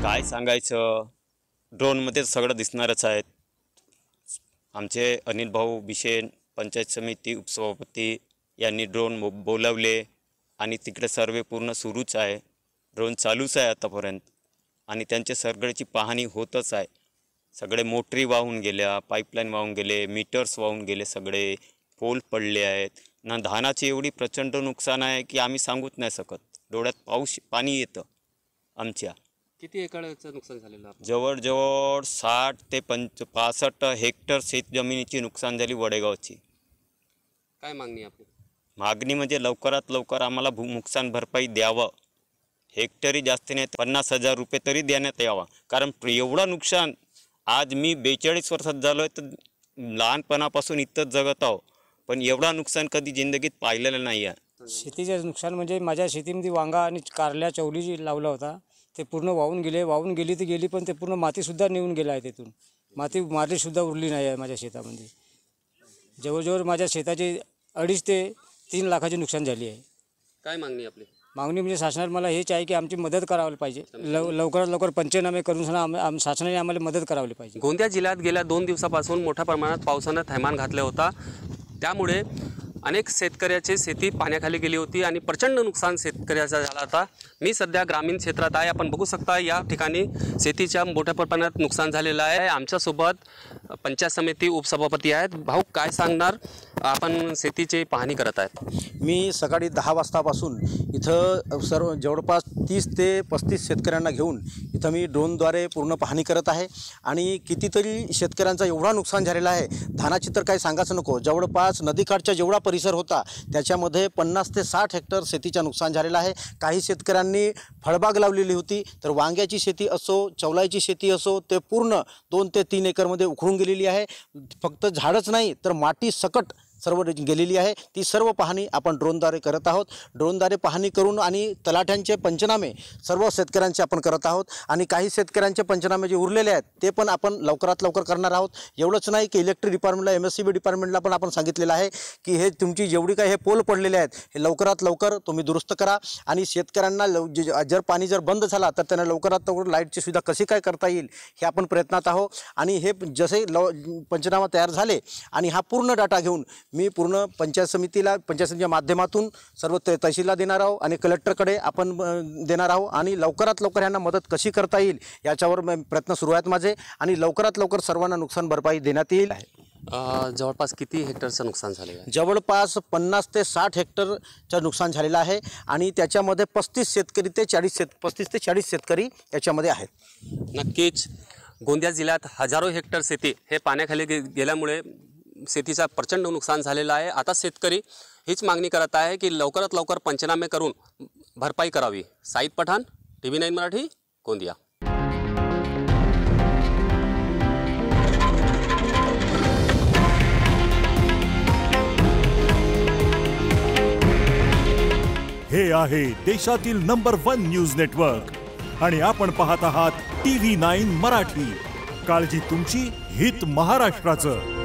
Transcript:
काय सांगायचं, ड्रोनमध्ये सगळं दिसणारच आहेत। आमचे अनिल भाऊ बिशेन पंचायत समिती उपसभापती यांनी ड्रोन बोलावले आणि तिकडे सर्वे पूर्ण सुरूच आहे। ड्रोन चालूच आहे आतापर्यंत आणि त्यांच्या सगळ्याची पाहणी होतच आहे। सगळे मोटरी वाहून गेल्या, पाईपलाईन वाहून गेले, मीटर्स वाहून गेले, सगळे पोल पडले आहेत ना। धानाची एवढी प्रचंड नुकसान आहे की आम्ही सांगूच नाही शकत। डोळ्यात पाणी येतं आमच्या। किती एकराचं नुकसान झालेलं आहे? जवळजवळ 60 ते 65 हेक्टर शेत जमिनीची नुकसान झाली वडेगावची। काय मागणी आपली? मागणी म्हणजे लवकरात लवकर आम्हाला नुकसान भरपाई द्यावं। हेक्टरी जास्त नाही 50,000 रुपये तरी देण्यात यावा, कारण एवढं नुकसान आज मी 42 वर्षात झालो आहे, तर लहानपणापासून इथंच जगत आहो, पण एवढा नुकसान कधी जिंदगीत पाहिलेलं नाही आहे। शेतीचे नुकसान म्हणजे माझ्या शेतीमध्ये वांगा आणि कारल्या चवली जी लावला होता ते पूर्ण वाहून गेली तर गेली, पण ते पूर्ण मातीसुद्धा नेऊन गेला आहे। तिथून मातीसुद्धा उरली नाही आहे माझ्या शेतामध्ये। जवळजवळ माझ्या शेताची 2.5 ते 3 लाखाची नुकसान झाली आहे। काय मागणी आपली? मागणी म्हणजे शासनाला मला हेच आहे की आमची मदत करावी पाहिजे। लवकरात लवकर पंचनामे करून शासनाने आम्हाला मदत करावी पाहिजे। गोंदिया जिल्ह्यात गेल्या 2 दिवसापासून मोठ्या प्रमाणात पावसानं थैमान घातला होता, त्यामुळे अनेक शेतकऱ्याची शेती पाण्याखाली गेली होती आणि प्रचंड नुकसान शेतकऱ्याचा झाला होता। मी सध्या ग्रामीण क्षेत्रात आहे, आपण बघू शकता या ठिकाणी शेतीच्या मोठ्या प्रमाणात नुकसान झालेलं आहे। आमच्यासोबत पंचायत समिती उपसभापती आहेत। भाऊ, काय सांगणार? आपण शेतीची पाहणी करत आहेत। मी सकाळी 10 वाजतापासून इथं सर्व जवळपास 30 ते 35 शेतकऱ्यांना घेऊन इथं मी ड्रोनद्वारे पूर्ण पाहणी करत आहे आणि कितीतरी शेतकऱ्यांचा एवढा नुकसान झालेला आहे। धानाची तर काही सांगायचं नको, जवळपास नदीकाठचा जेवढा परिसर होता त्याच्यामध्ये 50 ते 60 हेक्टर शेतीचं नुकसान झालेलं आहे। काही शेतकऱ्यांनी फळबाग लावलेली होती, तर वांग्याची शेती असो, चवलाईची शेती असो, ते पूर्ण 2 ते 3 एकरमध्ये उखडून गेलेली आहे। फक्त झाडच नाही तर माती सकट सर्व गेलेली आहे। ती सर्व पाहणी आपण ड्रोनद्वारे करत आहोत। ड्रोनद्वारे पाहणी करून आणि तलाठ्यांचे पंचनामे सर्व शेतकऱ्यांचे आपण करत आहोत आणि काही शेतकऱ्यांचे पंचनामे जे उरलेले आहेत ते पण आपण लवकरात लवकर करणार आहोत। एवढंच नाही की इलेक्ट्रिक डिपार्टमेंटला, MSCB डिपार्टमेंटला पण आपण सांगितलेलं आहे की हे तुमची जेवढी काही हे पोल पडलेले आहेत हे लवकरात लवकर तुम्ही दुरुस्त करा आणि शेतकऱ्यांना जर पाणी बंद झाला तर त्यांना लवकरात लवकर लाईटची सुविधा कशी काय करता येईल हे आपण प्रयत्नात आहोत। आणि हे जसे पंचनामा तयार झाले आणि हा पूर्ण डाटा घेऊन मी पूर्ण पंचायत समितीच्या माध्यमातून सर्व तहसीलला देणार आहोत आणि कलेक्टरकडे आपण देणार आहोत आणि लवकरात लवकर यांना मदत कशी करता येईल याच्यावर प्रयत्न सुरू आहेत माझे आणि लवकरात लवकर सर्वांना नुकसान भरपाई देण्यात येईल आहे। जवळपास किती हेक्टरचं नुकसान झाले आहे? जवळपास 50 ते 60 हेक्टरचं नुकसान झालेलं आहे आणि त्याच्यामध्ये 35 ते 40 शेतकरी याच्यामध्ये आहेत। नक्कीच गोंदिया जिल्ह्यात हजारो हेक्टर शेती हे पाण्याखाली गेल्यामुळे शेतीचा प्रचंड नुकसान झालेलं आहे। आता शेतकरी हीच मागणी करत आहे की लवकरात लवकर पंचनामे करून भरपाई करावी। साईद पठाण, TV9 मराठी, गोंदिया। हे आहे देशातील नंबर 1 न्यूज नेटवर्क आणि आपण पाहत आहात TV9 मराठी। काळजी तुमची, हित महाराष्ट्राचं।